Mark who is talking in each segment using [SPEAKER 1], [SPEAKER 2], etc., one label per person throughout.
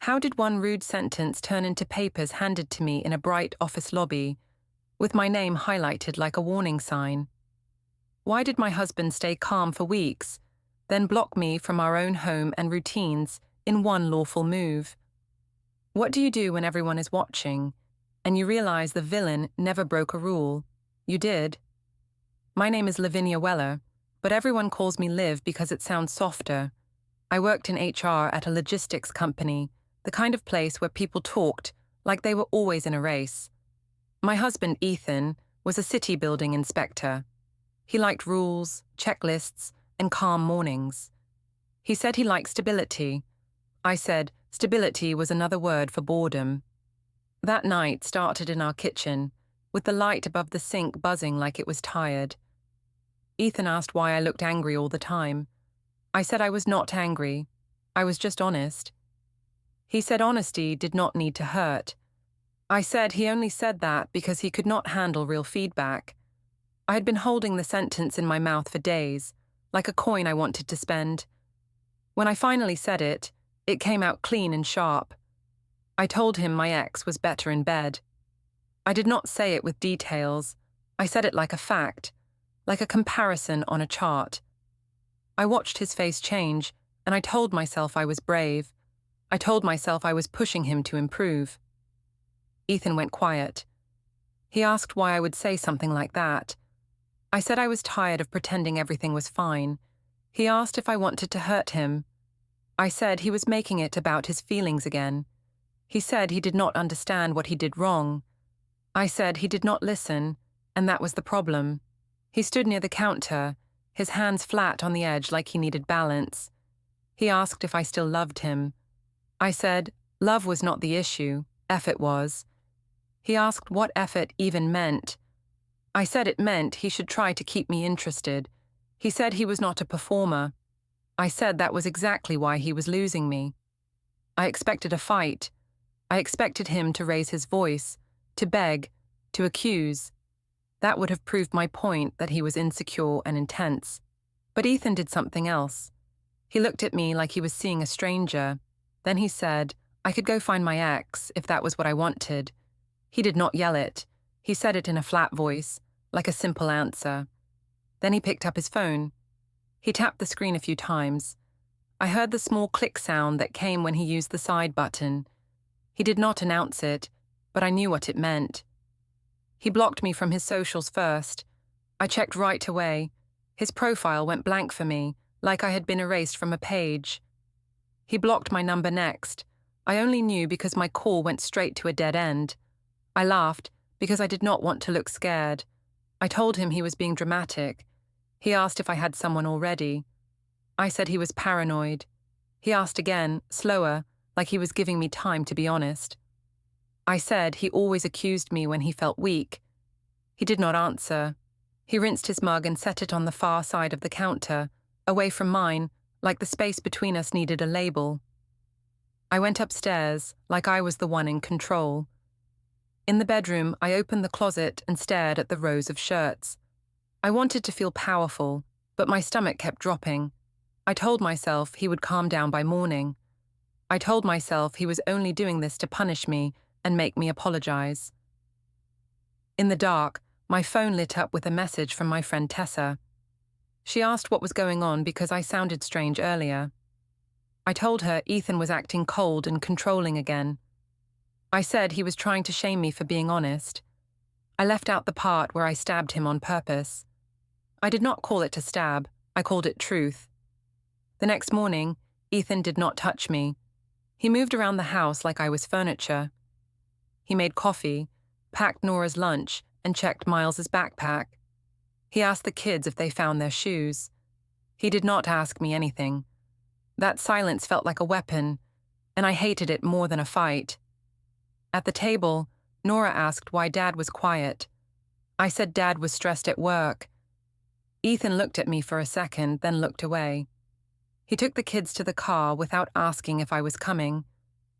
[SPEAKER 1] How did one rude sentence turn into papers handed to me in a bright office lobby, with my name highlighted like a warning sign? Why did my husband stay calm for weeks, then block me from our own home and routines in one lawful move? What do you do when everyone is watching, and you realize the villain never broke a rule? You did. My name is Lavinia Weller, but everyone calls me Liv because it sounds softer. I worked in HR at a logistics company, the kind of place where people talked like they were always in a race. My husband, Ethan, was a city building inspector. He liked rules, checklists, and calm mornings. He said he liked stability. I said stability was another word for boredom. That night started in our kitchen, with the light above the sink buzzing like it was tired. Ethan asked why I looked angry all the time. I said I was not angry. I was just honest. He said honesty did not need to hurt. I said he only said that because he could not handle real feedback. I had been holding the sentence in my mouth for days, like a coin I wanted to spend. When I finally said it, it came out clean and sharp. I told him my ex was better in bed. I did not say it with details. I said it like a fact, like a comparison on a chart. I watched his face change, and I told myself I was brave. I told myself I was pushing him to improve. Ethan went quiet. He asked why I would say something like that. I said I was tired of pretending everything was fine. He asked if I wanted to hurt him. I said he was making it about his feelings again. He said he did not understand what he did wrong. I said he did not listen, and that was the problem. He stood near the counter, his hands flat on the edge like he needed balance. He asked if I still loved him. I said love was not the issue, effort was. He asked what effort even meant. I said it meant he should try to keep me interested. He said he was not a performer. I said that was exactly why he was losing me. I expected a fight. I expected him to raise his voice, to beg, to accuse. That would have proved my point that he was insecure and intense. But Ethan did something else. He looked at me like he was seeing a stranger. Then he said I could go find my ex if that was what I wanted. He did not yell it. He said it in a flat voice, like a simple answer. Then he picked up his phone. He tapped the screen a few times. I heard the small click sound that came when he used the side button. He did not announce it, but I knew what it meant. He blocked me from his socials first. I checked right away. His profile went blank for me, like I had been erased from a page. He blocked my number next. I only knew because my call went straight to a dead end. I laughed because I did not want to look scared. I told him he was being dramatic. He asked if I had someone already. I said he was paranoid. He asked again, slower, like he was giving me time to be honest. I said he always accused me when he felt weak. He did not answer. He rinsed his mug and set it on the far side of the counter, away from mine, like the space between us needed a label. I went upstairs, like I was the one in control. In the bedroom, I opened the closet and stared at the rows of shirts. I wanted to feel powerful, but my stomach kept dropping. I told myself he would calm down by morning. I told myself he was only doing this to punish me and make me apologize. In the dark, my phone lit up with a message from my friend Tessa. She asked what was going on because I sounded strange earlier. I told her Ethan was acting cold and controlling again. I said he was trying to shame me for being honest. I left out the part where I stabbed him on purpose. I did not call it a stab, I called it truth. The next morning, Ethan did not touch me. He moved around the house like I was furniture. He made coffee, packed Nora's lunch, and checked Miles's backpack. He asked the kids if they found their shoes. He did not ask me anything. That silence felt like a weapon, and I hated it more than a fight. At the table, Nora asked why Dad was quiet. I said Dad was stressed at work. Ethan looked at me for a second, then looked away. He took the kids to the car without asking if I was coming.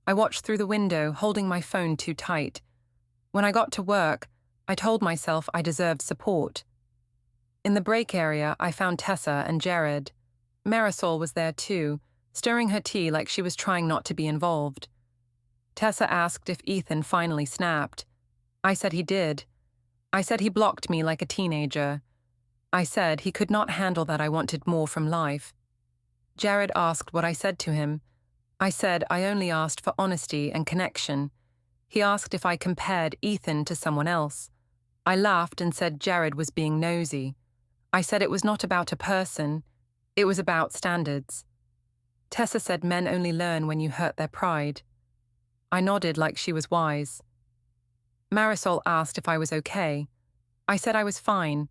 [SPEAKER 1] I watched through the window, holding my phone too tight. When I got to work, I told myself I deserved support. In the break area, I found Tessa and Jared. Marisol was there too, stirring her tea like she was trying not to be involved. Tessa asked if Ethan finally snapped. I said he did. I said he blocked me like a teenager. I said he could not handle that I wanted more from life. Jared asked what I said to him. I said I only asked for honesty and connection. He asked if I compared Ethan to someone else. I laughed and said Jared was being nosy. I said it was not about a person, it was about standards. Tessa said men only learn when you hurt their pride. I nodded like she was wise. Marisol asked if I was okay. I said I was fine,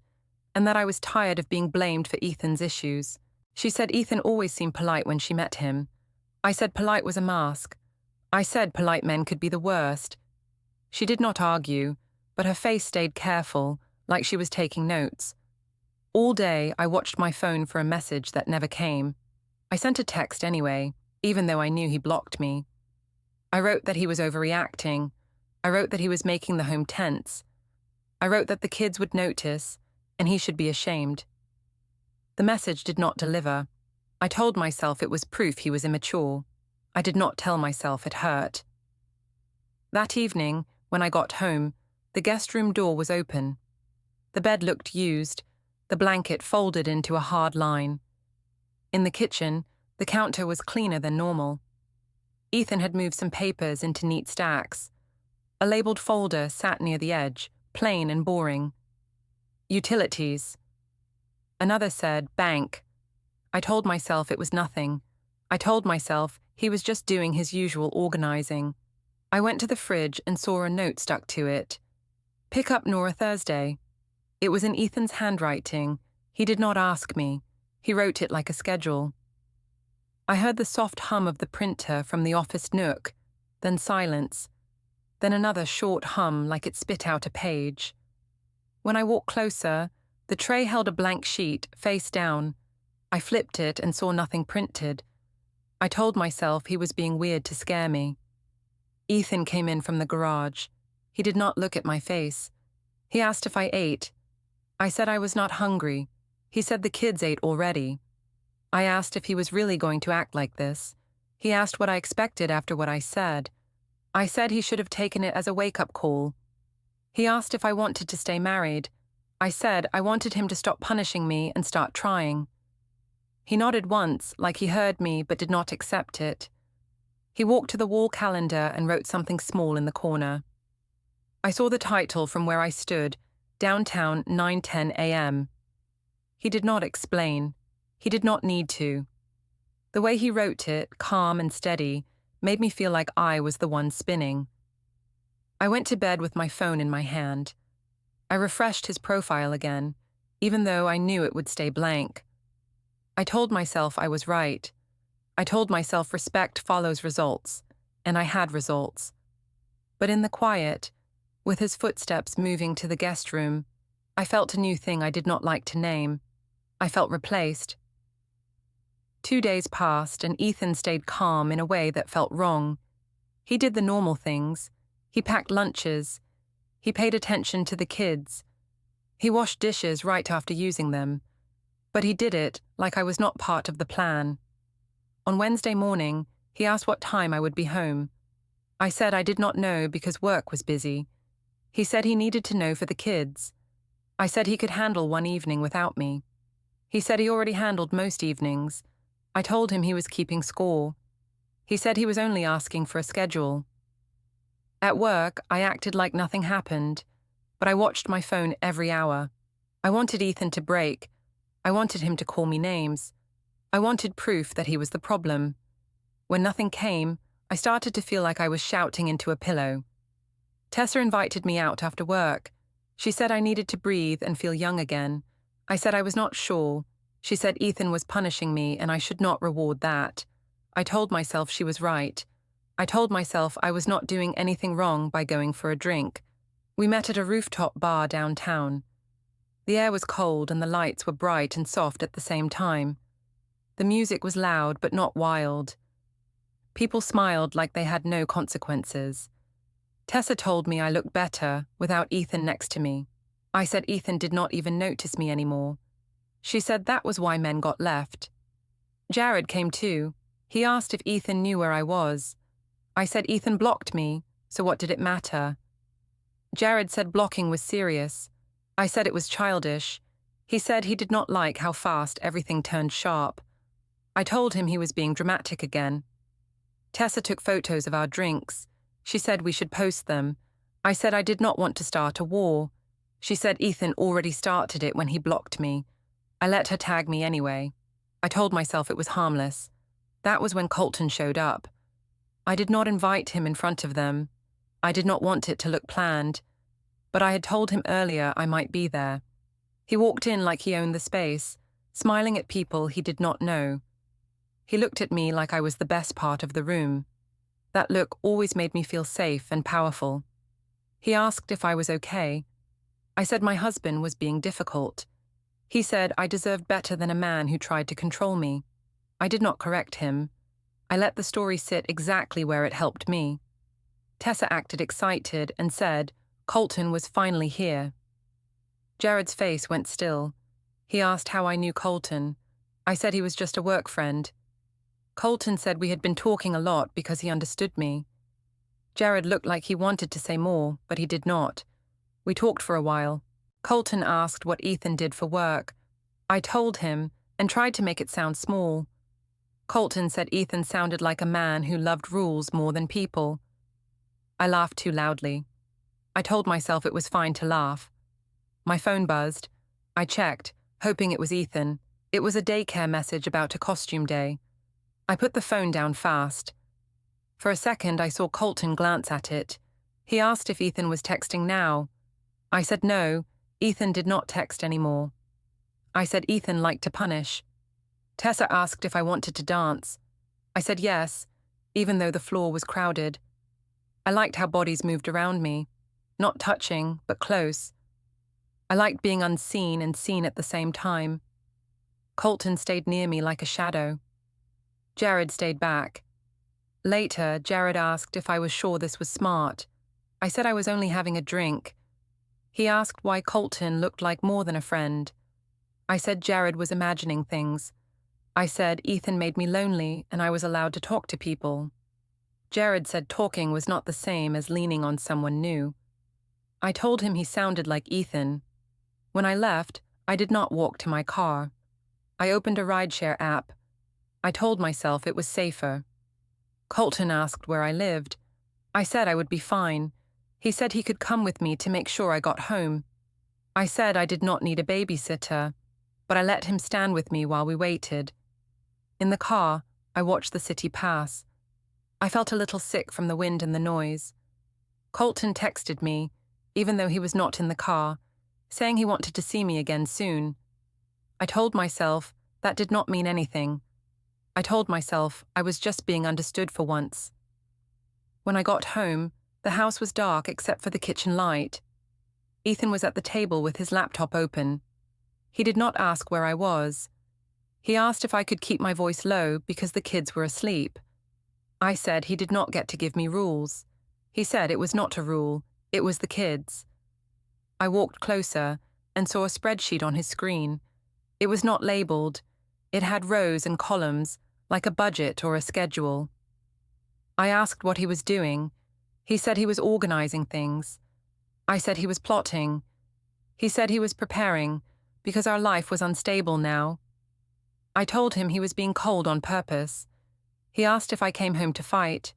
[SPEAKER 1] and that I was tired of being blamed for Ethan's issues. She said Ethan always seemed polite when she met him. I said polite was a mask. I said polite men could be the worst. She did not argue, but her face stayed careful, like she was taking notes. All day, I watched my phone for a message that never came. I sent a text anyway, even though I knew he blocked me. I wrote that he was overreacting. I wrote that he was making the home tense. I wrote that the kids would notice, and he should be ashamed. The message did not deliver. I told myself it was proof he was immature. I did not tell myself it hurt. That evening, when I got home, the guest room door was open. The bed looked used, the blanket folded into a hard line. In the kitchen, the counter was cleaner than normal. Ethan had moved some papers into neat stacks. A labeled folder sat near the edge, plain and boring. Utilities. Another said, bank. I told myself it was nothing. I told myself he was just doing his usual organizing. I went to the fridge and saw a note stuck to it. Pick up Nora Thursday. It was in Ethan's handwriting. He did not ask me. He wrote it like a schedule. I heard the soft hum of the printer from the office nook, then silence, then another short hum like it spit out a page. When I walked closer, the tray held a blank sheet, face down. I flipped it and saw nothing printed. I told myself he was being weird to scare me. Ethan came in from the garage. He did not look at my face. He asked if I ate. I said I was not hungry. He said the kids ate already. I asked if he was really going to act like this. He asked what I expected after what I said. I said he should have taken it as a wake-up call. He asked if I wanted to stay married. I said I wanted him to stop punishing me and start trying. He nodded once, like he heard me but did not accept it. He walked to the wall calendar and wrote something small in the corner. I saw the title from where I stood, downtown 9:10 a.m. He did not explain. He did not need to. The way he wrote it, calm and steady, made me feel like I was the one spinning. I went to bed with my phone in my hand. I refreshed his profile again, even though I knew it would stay blank. I told myself I was right. I told myself respect follows results, and I had results. But in the quiet, with his footsteps moving to the guest room, I felt a new thing I did not like to name. I felt replaced. 2 days passed, and Ethan stayed calm in a way that felt wrong. He did the normal things. He packed lunches. He paid attention to the kids. He washed dishes right after using them. But he did it like I was not part of the plan. On Wednesday morning, he asked what time I would be home. I said I did not know because work was busy. He said he needed to know for the kids. I said he could handle one evening without me. He said he already handled most evenings. I told him he was keeping score. He said he was only asking for a schedule. At work, I acted like nothing happened, but I watched my phone every hour. I wanted Ethan to break. I wanted him to call me names. I wanted proof that he was the problem. When nothing came, I started to feel like I was shouting into a pillow. Tessa invited me out after work. She said I needed to breathe and feel young again. I said I was not sure. She said Ethan was punishing me and I should not reward that. I told myself she was right. I told myself I was not doing anything wrong by going for a drink. We met at a rooftop bar downtown. The air was cold and the lights were bright and soft at the same time. The music was loud but not wild. People smiled like they had no consequences. Tessa told me I looked better without Ethan next to me. I said Ethan did not even notice me anymore. She said that was why men got left. Jared came too. He asked if Ethan knew where I was. I said Ethan blocked me, so what did it matter? Jared said blocking was serious. I said it was childish. He said he did not like how fast everything turned sharp. I told him he was being dramatic again. Tessa took photos of our drinks. She said we should post them. I said I did not want to start a war. She said Ethan already started it when he blocked me. I let her tag me anyway. I told myself it was harmless. That was when Colton showed up. I did not invite him in front of them. I did not want it to look planned. But I had told him earlier I might be there. He walked in like he owned the space, smiling at people he did not know. He looked at me like I was the best part of the room. That look always made me feel safe and powerful. He asked if I was okay. I said my husband was being difficult. He said I deserved better than a man who tried to control me. I did not correct him. I let the story sit exactly where it helped me. Tessa acted excited and said Colton was finally here. Jared's face went still. He asked how I knew Colton. I said he was just a work friend. Colton said we had been talking a lot because he understood me. Jared looked like he wanted to say more, but he did not. We talked for a while. Colton asked what Ethan did for work. I told him and tried to make it sound small. Colton said Ethan sounded like a man who loved rules more than people. I laughed too loudly. I told myself it was fine to laugh. My phone buzzed. I checked, hoping it was Ethan. It was a daycare message about a costume day. I put the phone down fast. For a second, I saw Colton glance at it. He asked if Ethan was texting now. I said no, Ethan did not text anymore. I said Ethan liked to punish. Tessa asked if I wanted to dance. I said yes, even though the floor was crowded. I liked how bodies moved around me, not touching, but close. I liked being unseen and seen at the same time. Colton stayed near me like a shadow. Jared stayed back. Later, Jared asked if I was sure this was smart. I said I was only having a drink. He asked why Colton looked like more than a friend. I said Jared was imagining things. I said Ethan made me lonely and I was allowed to talk to people. Jared said talking was not the same as leaning on someone new. I told him he sounded like Ethan. When I left, I did not walk to my car. I opened a rideshare app. I told myself it was safer. Colton asked where I lived. I said I would be fine. He said he could come with me to make sure I got home. I said I did not need a babysitter, but I let him stand with me while we waited. In the car, I watched the city pass. I felt a little sick from the wind and the noise. Colton texted me, even though he was not in the car, saying he wanted to see me again soon. I told myself that did not mean anything. I told myself I was just being understood for once. When I got home, the house was dark except for the kitchen light. Ethan was at the table with his laptop open. He did not ask where I was. He asked if I could keep my voice low because the kids were asleep. I said he did not get to give me rules. He said it was not a rule, it was the kids. I walked closer and saw a spreadsheet on his screen. It was not labeled. It had rows and columns, like a budget or a schedule. I asked what he was doing. He said he was organizing things. I said he was plotting. He said he was preparing, because our life was unstable now. I told him he was being cold on purpose. He asked if I came home to fight.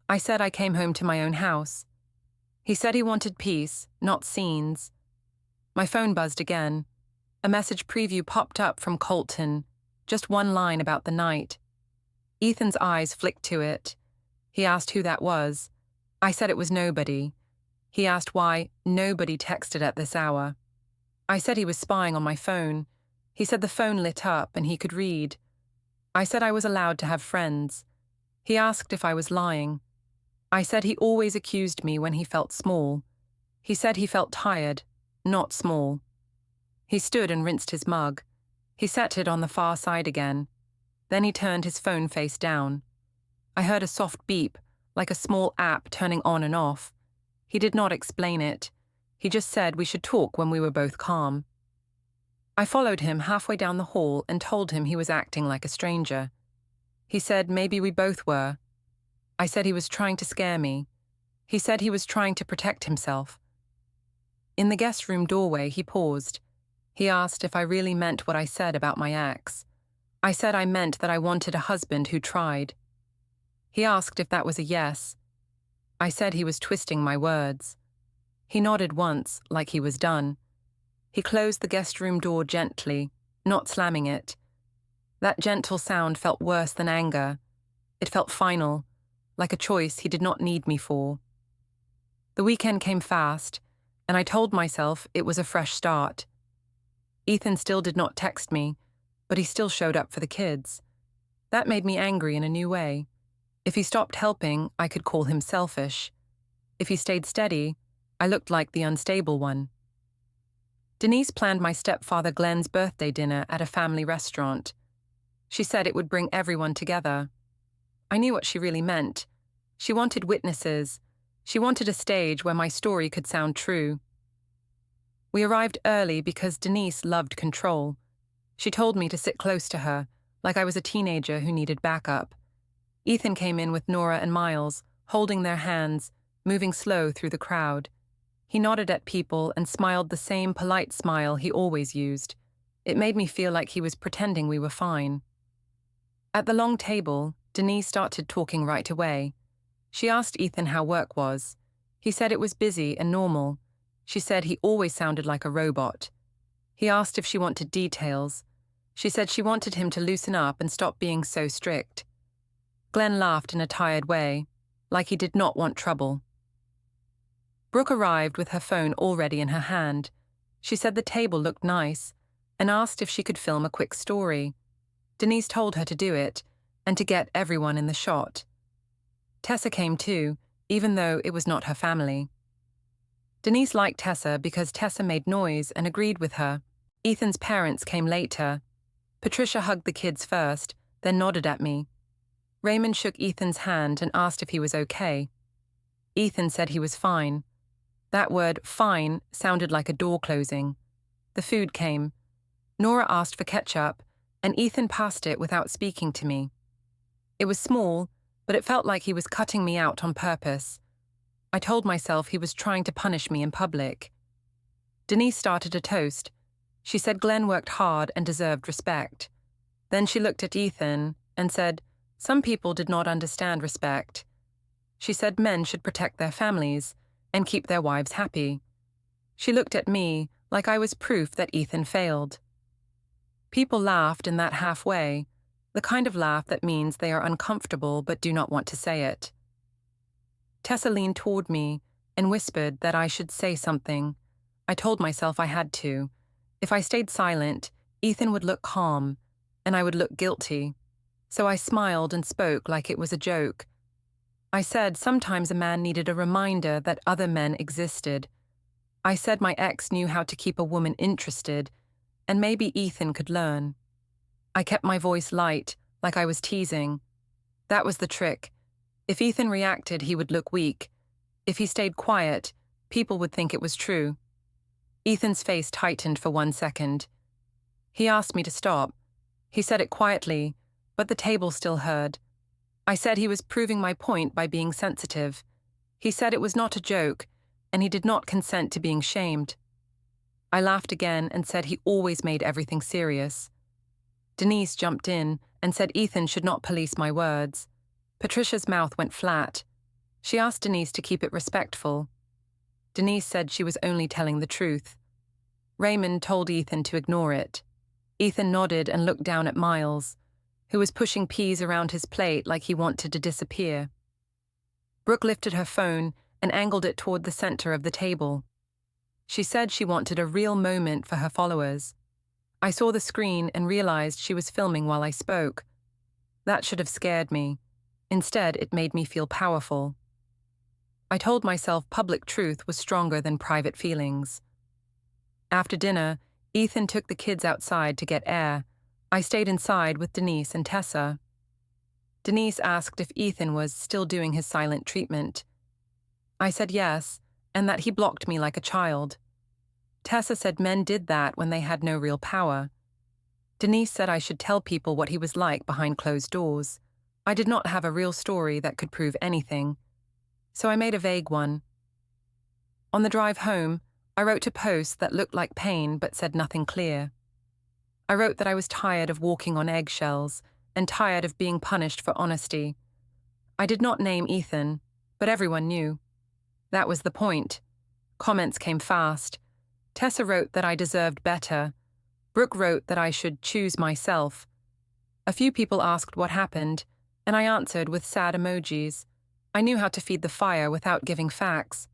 [SPEAKER 1] I said I came home to my own house. He said he wanted peace, not scenes. My phone buzzed again. A message preview popped up from Colton, just one line about the night. Ethan's eyes flicked to it. He asked who that was. I said it was nobody. He asked why nobody texted at this hour. I said he was spying on my phone. He said the phone lit up and he could read. I said I was allowed to have friends. He asked if I was lying. I said he always accused me when he felt small. He said he felt tired, not small. He stood and rinsed his mug. He set it on the far side again. Then he turned his phone face down. I heard a soft beep, like a small app turning on and off. He did not explain it. He just said we should talk when we were both calm. I followed him halfway down the hall and told him he was acting like a stranger. He said maybe we both were. I said he was trying to scare me. He said he was trying to protect himself. In the guest room doorway, he paused. He asked if I really meant what I said about my ex. I said I meant that I wanted a husband who tried. He asked if that was a yes. I said he was twisting my words. He nodded once, like he was done. He closed the guest room door gently, not slamming it. That gentle sound felt worse than anger. It felt final, like a choice he did not need me for. The weekend came fast, and I told myself it was a fresh start. Ethan still did not text me, but he still showed up for the kids. That made me angry in a new way. If he stopped helping, I could call him selfish. If he stayed steady, I looked like the unstable one. Denise planned my stepfather Glenn's birthday dinner at a family restaurant. She said it would bring everyone together. I knew what she really meant. She wanted witnesses. She wanted a stage where my story could sound true. We arrived early because Denise loved control. She told me to sit close to her, like I was a teenager who needed backup. Ethan came in with Nora and Miles, holding their hands, moving slow through the crowd. He nodded at people and smiled the same polite smile he always used. It made me feel like he was pretending we were fine. At the long table, Denise started talking right away. She asked Ethan how work was. He said it was busy and normal. She said he always sounded like a robot. He asked if she wanted details. She said she wanted him to loosen up and stop being so strict. Glenn laughed in a tired way, like he did not want trouble. Brooke arrived with her phone already in her hand. She said the table looked nice and asked if she could film a quick story. Denise told her to do it and to get everyone in the shot. Tessa came too, even though it was not her family. Denise liked Tessa because Tessa made noise and agreed with her. Ethan's parents came later. Patricia hugged the kids first, then nodded at me. Raymond shook Ethan's hand and asked if he was okay. Ethan said he was fine. That word, fine, sounded like a door closing. The food came. Nora asked for ketchup, and Ethan passed it without speaking to me. It was small, but it felt like he was cutting me out on purpose. I told myself he was trying to punish me in public. Denise started a toast. She said Glenn worked hard and deserved respect. Then she looked at Ethan and said, some people did not understand respect. She said men should protect their families and keep their wives happy. She looked at me like I was proof that Ethan failed. People laughed in that halfway, the kind of laugh that means they are uncomfortable but do not want to say it. Tessa leaned toward me and whispered that I should say something. I told myself I had to. If I stayed silent, Ethan would look calm, and I would look guilty. So I smiled and spoke like it was a joke. I said sometimes a man needed a reminder that other men existed. I said my ex knew how to keep a woman interested, and maybe Ethan could learn. I kept my voice light, like I was teasing. That was the trick. If Ethan reacted, he would look weak. If he stayed quiet, people would think it was true. Ethan's face tightened for 1 second. He asked me to stop. He said it quietly, but the table still heard. I said he was proving my point by being sensitive. He said it was not a joke, and he did not consent to being shamed. I laughed again and said he always made everything serious. Denise jumped in and said Ethan should not police my words. Patricia's mouth went flat. She asked Denise to keep it respectful. Denise said she was only telling the truth. Raymond told Ethan to ignore it. Ethan nodded and looked down at Miles, who was pushing peas around his plate like he wanted to disappear. Brooke lifted her phone and angled it toward the center of the table. She said she wanted a real moment for her followers. I saw the screen and realized she was filming while I spoke. That should have scared me. Instead, it made me feel powerful. I told myself public truth was stronger than private feelings. After dinner, Ethan took the kids outside to get air. I stayed inside with Denise and Tessa. Denise asked if Ethan was still doing his silent treatment. I said yes, and that he blocked me like a child. Tessa said men did that when they had no real power. Denise said I should tell people what he was like behind closed doors. I did not have a real story that could prove anything, so I made a vague one. On the drive home, I wrote a post that looked like pain but said nothing clear. I wrote that I was tired of walking on eggshells and tired of being punished for honesty. I did not name Ethan, but everyone knew. That was the point. Comments came fast. Tessa wrote that I deserved better. Brooke wrote that I should choose myself. A few people asked what happened, and I answered with sad emojis. I knew how to feed the fire without giving facts.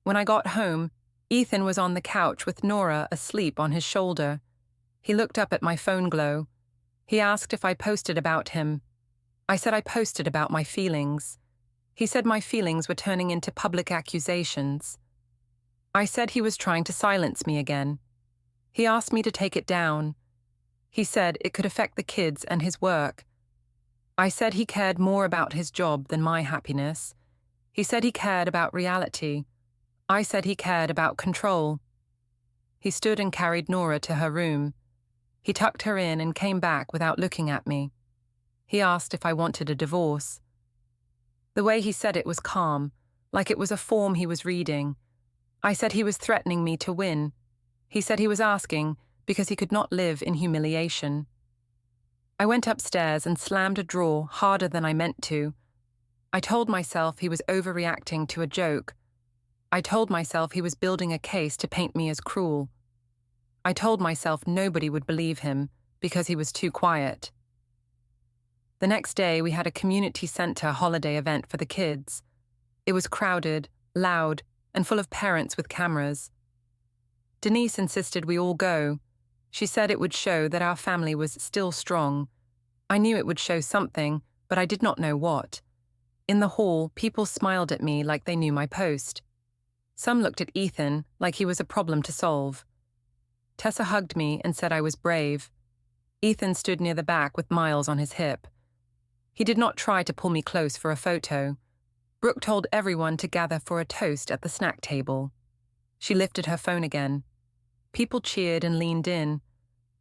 [SPEAKER 1] When I got home, Ethan was on the couch with Nora asleep on his shoulder. He looked up at my phone glow. He asked if I posted about him. I said I posted about my feelings. He said my feelings were turning into public accusations. I said he was trying to silence me again. He asked me to take it down. He said it could affect the kids and his work. I said he cared more about his job than my happiness. He said he cared about reality. I said he cared about control. He stood and carried Nora to her room. He tucked her in and came back without looking at me. He asked if I wanted a divorce. The way he said it was calm, like it was a form he was reading. I said he was threatening me to win. He said he was asking because he could not live in humiliation. I went upstairs and slammed a drawer harder than I meant to. I told myself he was overreacting to a joke. I told myself he was building a case to paint me as cruel. I told myself nobody would believe him because he was too quiet. The next day, we had a community center holiday event for the kids. It was crowded, loud, and full of parents with cameras. Denise insisted we all go. She said it would show that our family was still strong. I knew it would show something, but I did not know what. In the hall, people smiled at me like they knew my post. Some looked at Ethan like he was a problem to solve. Tessa hugged me and said I was brave. Ethan stood near the back with Miles on his hip. He did not try to pull me close for a photo. Brooke told everyone to gather for a toast at the snack table. She lifted her phone again. People cheered and leaned in.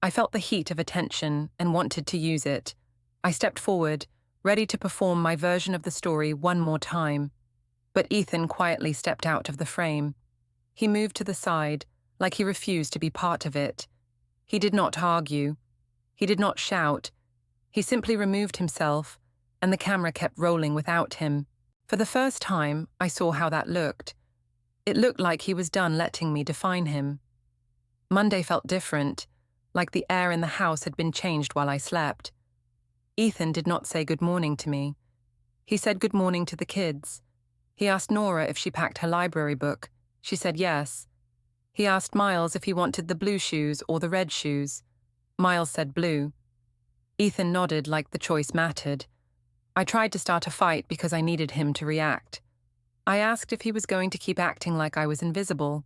[SPEAKER 1] I felt the heat of attention and wanted to use it. I stepped forward, ready to perform my version of the story one more time. But Ethan quietly stepped out of the frame. He moved to the side, like he refused to be part of it. He did not argue. He did not shout. He simply removed himself, and the camera kept rolling without him. For the first time, I saw how that looked. It looked like he was done letting me define him. Monday felt different, like the air in the house had been changed while I slept. Ethan did not say good morning to me. He said good morning to the kids. He asked Nora if she packed her library book. She said yes. He asked Miles if he wanted the blue shoes or the red shoes. Miles said blue. Ethan nodded like the choice mattered. I tried to start a fight because I needed him to react. I asked if he was going to keep acting like I was invisible.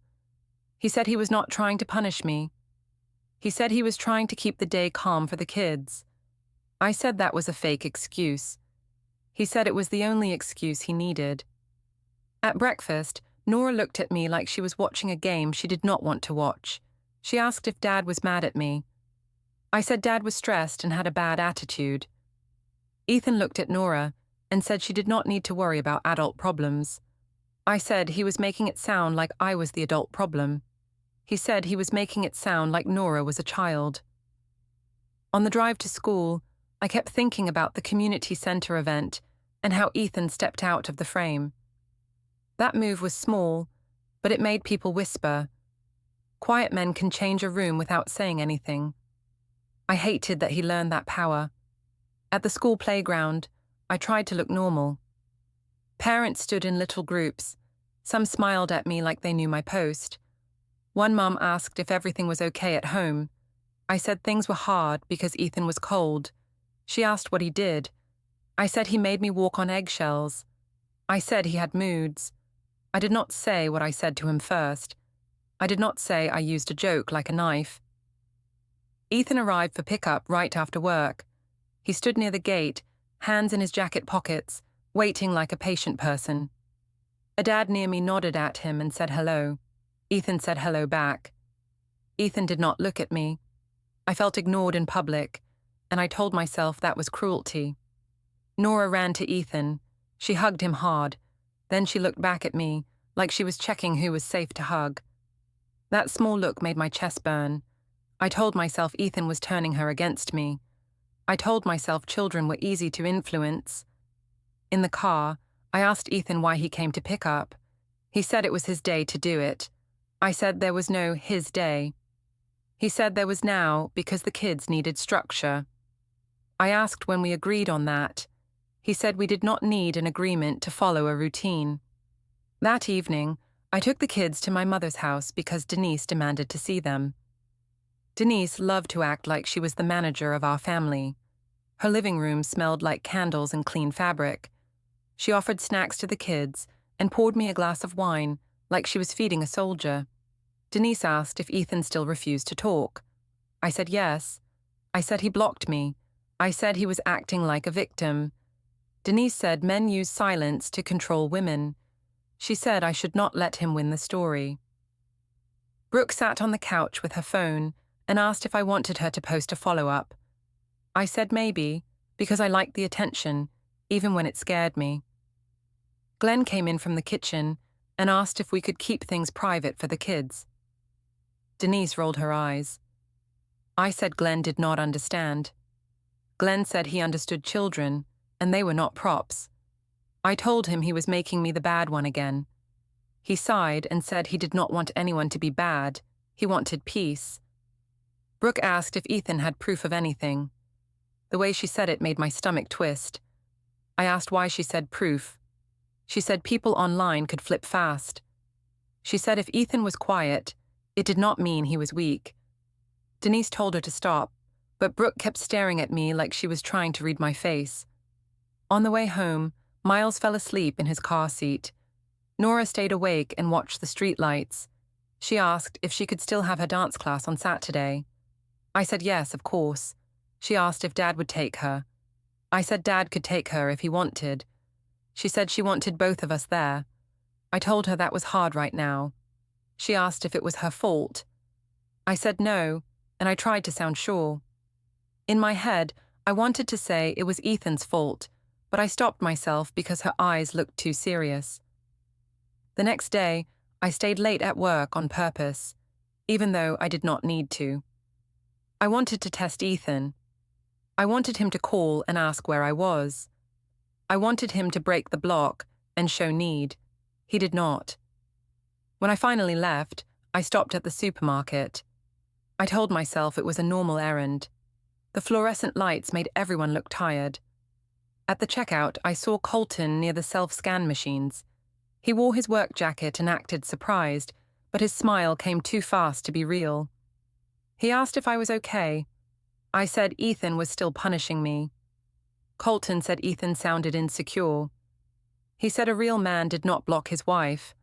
[SPEAKER 1] He said he was not trying to punish me. He said he was trying to keep the day calm for the kids. I said that was a fake excuse. He said it was the only excuse he needed. At breakfast, Nora looked at me like she was watching a game she did not want to watch. She asked if Dad was mad at me. I said Dad was stressed and had a bad attitude. Ethan looked at Nora and said she did not need to worry about adult problems. I said he was making it sound like I was the adult problem. He said he was making it sound like Nora was a child. On the drive to school, I kept thinking about the community center event and how Ethan stepped out of the frame. That move was small, but it made people whisper. Quiet men can change a room without saying anything. I hated that he learned that power. At the school playground, I tried to look normal. Parents stood in little groups. Some smiled at me like they knew my post. One mum asked if everything was okay at home. I said things were hard because Ethan was cold. She asked what he did. I said he made me walk on eggshells. I said he had moods. I did not say what I said to him first. I did not say I used a joke like a knife. Ethan arrived for pickup right after work. He stood near the gate, hands in his jacket pockets, waiting like a patient person. A dad near me nodded at him and said hello. Ethan said hello back. Ethan did not look at me. I felt ignored in public, and I told myself that was cruelty. Nora ran to Ethan. She hugged him hard. Then she looked back at me, like she was checking who was safe to hug. That small look made my chest burn. I told myself Ethan was turning her against me. I told myself children were easy to influence. In the car, I asked Ethan why he came to pick up. He said it was his day to do it. I said there was no his day. He said there was now because the kids needed structure. I asked when we agreed on that. He said we did not need an agreement to follow a routine. That evening, I took the kids to my mother's house because Denise demanded to see them. Denise loved to act like she was the manager of our family. Her living room smelled like candles and clean fabric. She offered snacks to the kids and poured me a glass of wine like she was feeding a soldier. Denise asked if Ethan still refused to talk. I said yes. I said he blocked me. I said he was acting like a victim. Denise said men use silence to control women. She said I should not let him win the story. Brooke sat on the couch with her phone and asked if I wanted her to post a follow-up. I said maybe, because I liked the attention, even when it scared me. Glenn came in from the kitchen and asked if we could keep things private for the kids. Denise rolled her eyes. I said Glenn did not understand. Glenn said he understood children, and they were not props. I told him he was making me the bad one again. He sighed and said he did not want anyone to be bad. He wanted peace. Brooke asked if Ethan had proof of anything. The way she said it made my stomach twist. I asked why she said proof. She said people online could flip fast. She said if Ethan was quiet, it did not mean he was weak. Denise told her to stop, but Brooke kept staring at me like she was trying to read my face. On the way home, Miles fell asleep in his car seat. Nora stayed awake and watched the streetlights. She asked if she could still have her dance class on Saturday. I said yes, of course. She asked if Dad would take her. I said Dad could take her if he wanted. She said she wanted both of us there. I told her that was hard right now. She asked if it was her fault. I said no, and I tried to sound sure. In my head, I wanted to say it was Ethan's fault, but I stopped myself because her eyes looked too serious. The next day, I stayed late at work on purpose, even though I did not need to. I wanted to test Ethan. I wanted him to call and ask where I was. I wanted him to break the block and show need. He did not. When I finally left, I stopped at the supermarket. I told myself it was a normal errand. The fluorescent lights made everyone look tired. At the checkout, I saw Colton near the self-scan machines. He wore his work jacket and acted surprised, but his smile came too fast to be real. He asked if I was okay. I said Ethan was still punishing me. Colton said Ethan sounded insecure. He said a real man did not block his wife.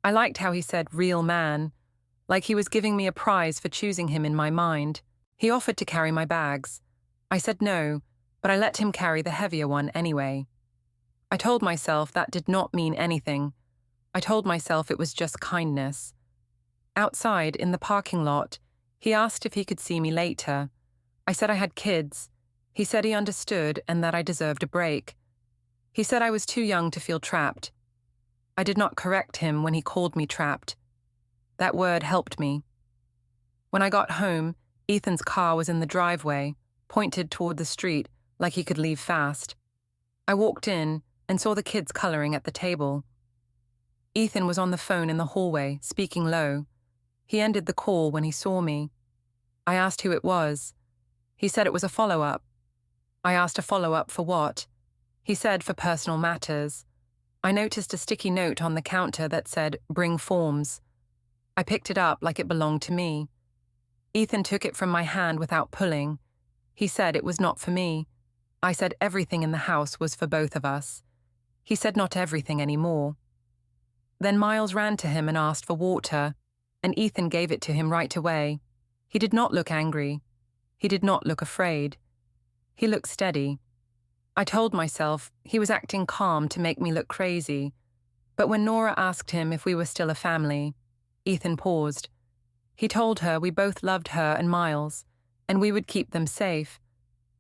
[SPEAKER 1] I liked how he said real man, like he was giving me a prize for choosing him in my mind. He offered to carry my bags. I said no, but I let him carry the heavier one anyway. I told myself that did not mean anything. I told myself it was just kindness. Outside, in the parking lot, he asked if he could see me later. I said I had kids. He said he understood and that I deserved a break. He said I was too young to feel trapped. I did not correct him when he called me trapped. That word helped me. When I got home, Ethan's car was in the driveway, pointed toward the street like he could leave fast. I walked in and saw the kids coloring at the table. Ethan was on the phone in the hallway, speaking low. He ended the call when he saw me. I asked who it was. He said it was a follow-up. I asked a follow-up for what? He said for personal matters. I noticed a sticky note on the counter that said, "Bring forms." I picked it up like it belonged to me. Ethan took it from my hand without pulling. He said it was not for me. I said everything in the house was for both of us. He said not everything anymore. Then Miles ran to him and asked for water, and Ethan gave it to him right away. He did not look angry. He did not look afraid. He looked steady. I told myself he was acting calm to make me look crazy, but when Nora asked him if we were still a family, Ethan paused. He told her we both loved her and Miles, and we would keep them safe.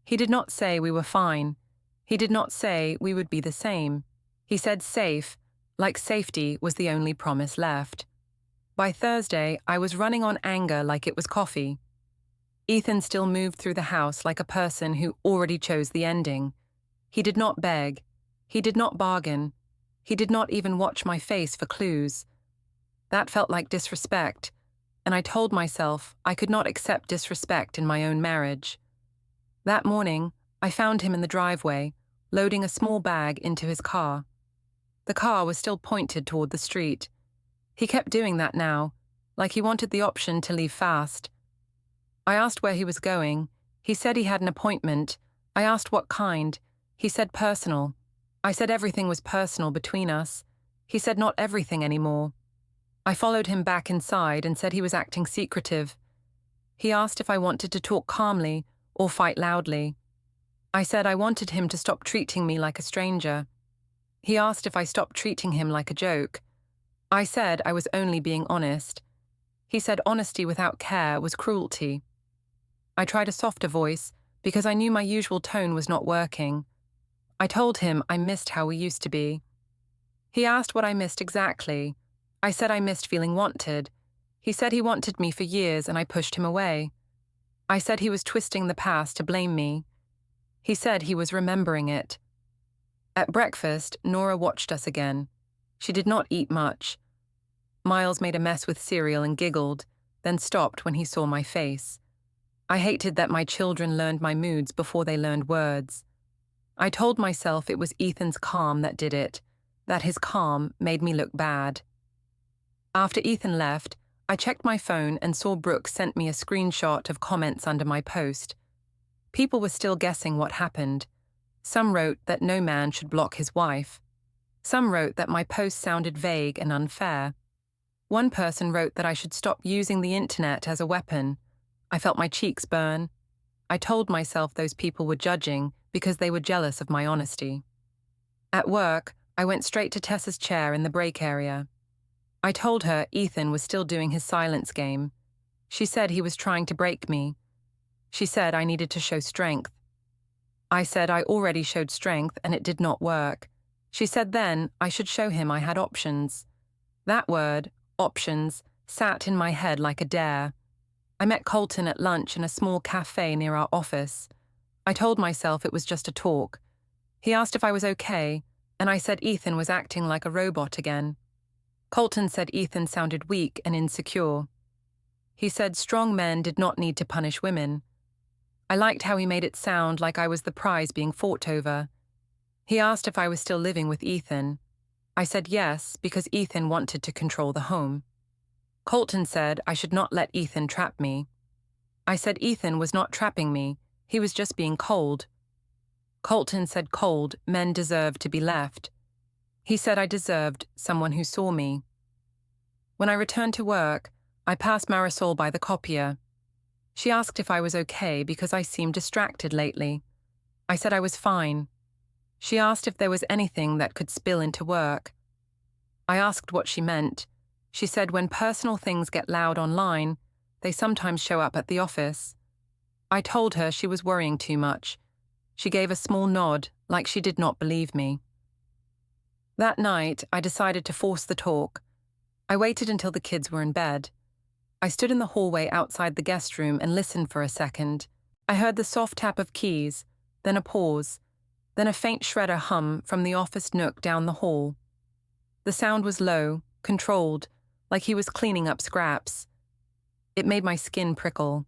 [SPEAKER 1] He did not say we were fine. He did not say we would be the same. He said safe, like safety was the only promise left. By Thursday, I was running on anger like it was coffee. Ethan still moved through the house like a person who already chose the ending. He did not beg. He did not bargain. He did not even watch my face for clues. That felt like disrespect, and I told myself I could not accept disrespect in my own marriage. That morning, I found him in the driveway, loading a small bag into his car. The car was still pointed toward the street. He kept doing that now, like he wanted the option to leave fast. I asked where he was going. He said he had an appointment. I asked what kind. He said personal. I said everything was personal between us. He said not everything anymore. I followed him back inside and said he was acting secretive. He asked if I wanted to talk calmly or fight loudly. I said I wanted him to stop treating me like a stranger. He asked if I stopped treating him like a joke. I said I was only being honest. He said honesty without care was cruelty. I tried a softer voice because I knew my usual tone was not working. I told him I missed how we used to be. He asked what I missed exactly. I said I missed feeling wanted. He said he wanted me for years and I pushed him away. I said he was twisting the past to blame me. He said he was remembering it. At breakfast, Nora watched us again. She did not eat much. Miles made a mess with cereal and giggled, then stopped when he saw my face. I hated that my children learned my moods before they learned words. I told myself it was Ethan's calm that did it, that his calm made me look bad. After Ethan left, I checked my phone and saw Brooke sent me a screenshot of comments under my post. People were still guessing what happened. Some wrote that no man should block his wife. Some wrote that my post sounded vague and unfair. One person wrote that I should stop using the internet as a weapon. I felt my cheeks burn. I told myself those people were judging because they were jealous of my honesty. At work, I went straight to Tessa's chair in the break area. I told her Ethan was still doing his silence game. She said he was trying to break me. She said I needed to show strength. I said I already showed strength and it did not work. She said then I should show him I had options. That word, options, sat in my head like a dare. I met Colton at lunch in a small cafe near our office. I told myself it was just a talk. He asked if I was okay, and I said Ethan was acting like a robot again. Colton said Ethan sounded weak and insecure. He said strong men did not need to punish women. I liked how he made it sound like I was the prize being fought over. He asked if I was still living with Ethan. I said yes, because Ethan wanted to control the home. Colton said I should not let Ethan trap me. I said Ethan was not trapping me, he was just being cold. Colton said cold men deserved to be left. He said I deserved someone who saw me. When I returned to work, I passed Marisol by the copier. She asked if I was okay because I seemed distracted lately. I said I was fine. She asked if there was anything that could spill into work. I asked what she meant. She said when personal things get loud online, they sometimes show up at the office. I told her she was worrying too much. She gave a small nod, like she did not believe me. That night, I decided to force the talk. I waited until the kids were in bed. I stood in the hallway outside the guest room and listened for a second. I heard the soft tap of keys, then a pause, then a faint shredder hum from the office nook down the hall. The sound was low, controlled, like he was cleaning up scraps. It made my skin prickle.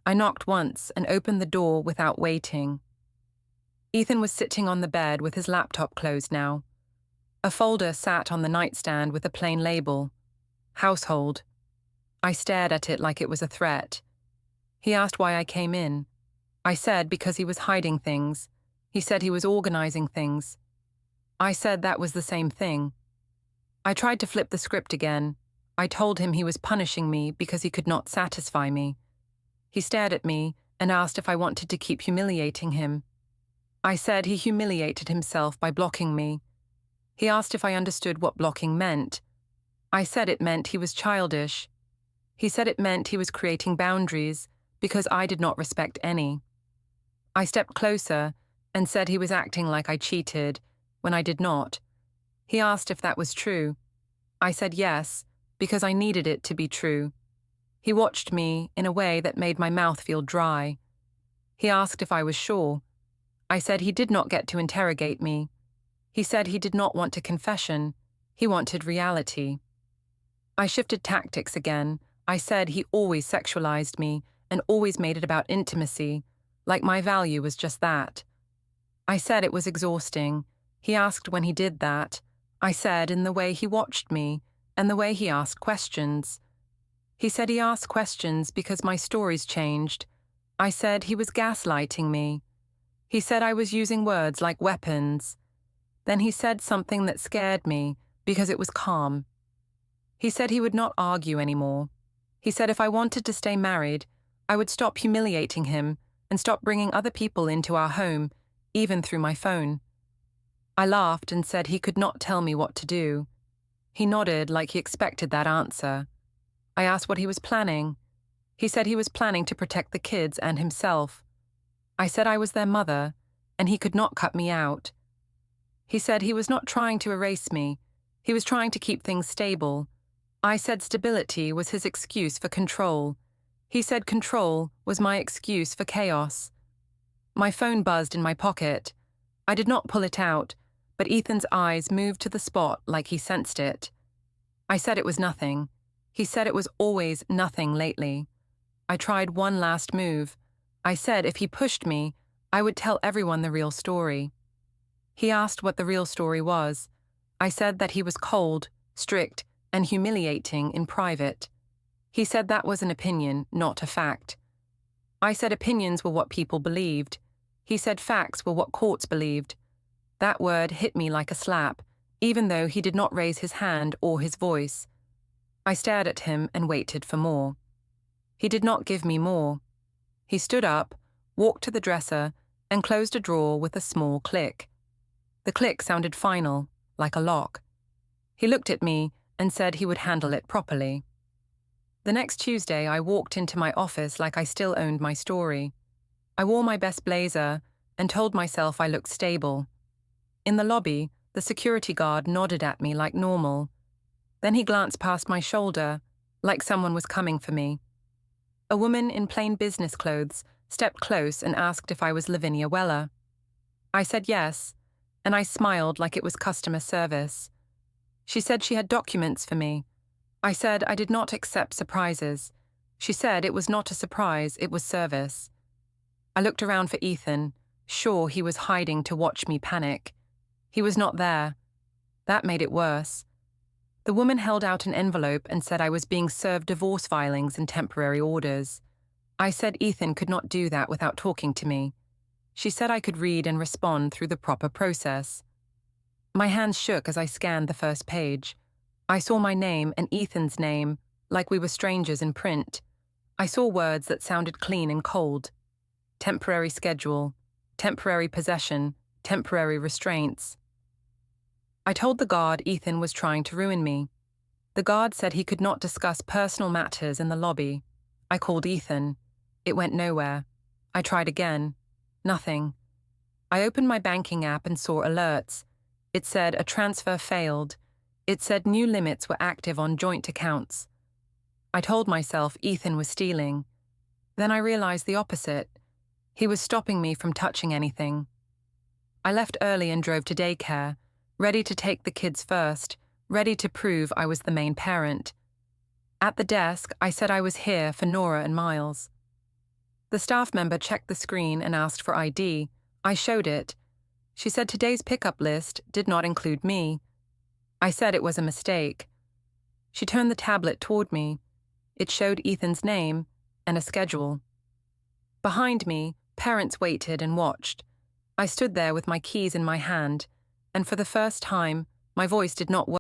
[SPEAKER 1] I knocked once and opened the door without waiting. Ethan was sitting on the bed with his laptop closed now. A folder sat on the nightstand with a plain label, Household. I stared at it like it was a threat. He asked why I came in. I said because he was hiding things. He said he was organizing things. I said that was the same thing. I tried to flip the script again. I told him he was punishing me because he could not satisfy me. He stared at me and asked if I wanted to keep humiliating him. I said he humiliated himself by blocking me. He asked if I understood what blocking meant. I said it meant he was childish. He said it meant he was creating boundaries because I did not respect any. I stepped closer and said he was acting like I cheated when I did not. He asked if that was true. I said yes, because I needed it to be true. He watched me in a way that made my mouth feel dry. He asked if I was sure. I said he did not get to interrogate me. He said he did not want a confession. He wanted reality. I shifted tactics again. I said he always sexualized me and always made it about intimacy, like my value was just that. I said it was exhausting. He asked when he did that. I said in the way he watched me and the way he asked questions. He said he asked questions because my stories changed. I said he was gaslighting me. He said I was using words like weapons. Then he said something that scared me because it was calm. He said he would not argue anymore. He said if I wanted to stay married, I would stop humiliating him and stop bringing other people into our home, even through my phone. I laughed and said he could not tell me what to do. He nodded like he expected that answer. I asked what he was planning. He said he was planning to protect the kids and himself. I said I was their mother, and he could not cut me out. He said he was not trying to erase me. He was trying to keep things stable. I said stability was his excuse for control. He said control was my excuse for chaos. My phone buzzed in my pocket. I did not pull it out, but Ethan's eyes moved to the spot like he sensed it. I said it was nothing. He said it was always nothing lately. I tried one last move. I said if he pushed me, I would tell everyone the real story. He asked what the real story was. I said that he was cold, strict, and humiliating in private. He said that was an opinion, not a fact. I said opinions were what people believed. He said facts were what courts believed. That word hit me like a slap, even though he did not raise his hand or his voice. I stared at him and waited for more. He did not give me more. He stood up, walked to the dresser, and closed a drawer with a small click. The click sounded final, like a lock. He looked at me and said he would handle it properly. The next Tuesday, I walked into my office like I still owned my story. I wore my best blazer and told myself I looked stable. In the lobby, the security guard nodded at me like normal. Then he glanced past my shoulder, like someone was coming for me. A woman in plain business clothes stepped close and asked if I was Lavinia Weller. I said yes, and I smiled like it was customer service. She said she had documents for me. I said I did not accept surprises. She said it was not a surprise, it was service. I looked around for Ethan, sure he was hiding to watch me panic. He was not there. That made it worse. The woman held out an envelope and said I was being served divorce filings and temporary orders. I said Ethan could not do that without talking to me. She said I could read and respond through the proper process. My hands shook as I scanned the first page. I saw my name and Ethan's name, like we were strangers in print. I saw words that sounded clean and cold. Temporary schedule, temporary possession, temporary restraints. I told the guard Ethan was trying to ruin me. The guard said he could not discuss personal matters in the lobby. I called Ethan. It went nowhere. I tried again. Nothing. I opened my banking app and saw alerts. It said a transfer failed. It said new limits were active on joint accounts. I told myself Ethan was stealing. Then I realized the opposite. He was stopping me from touching anything. I left early and drove to daycare, ready to take the kids first, ready to prove I was the main parent. At the desk, I said I was here for Nora and Miles. The staff member checked the screen and asked for ID. I showed it. She said today's pickup list did not include me. I said it was a mistake. She turned the tablet toward me. It showed Ethan's name and a schedule. Behind me, parents waited and watched. I stood there with my keys in my hand, and for the first time, my voice did not work.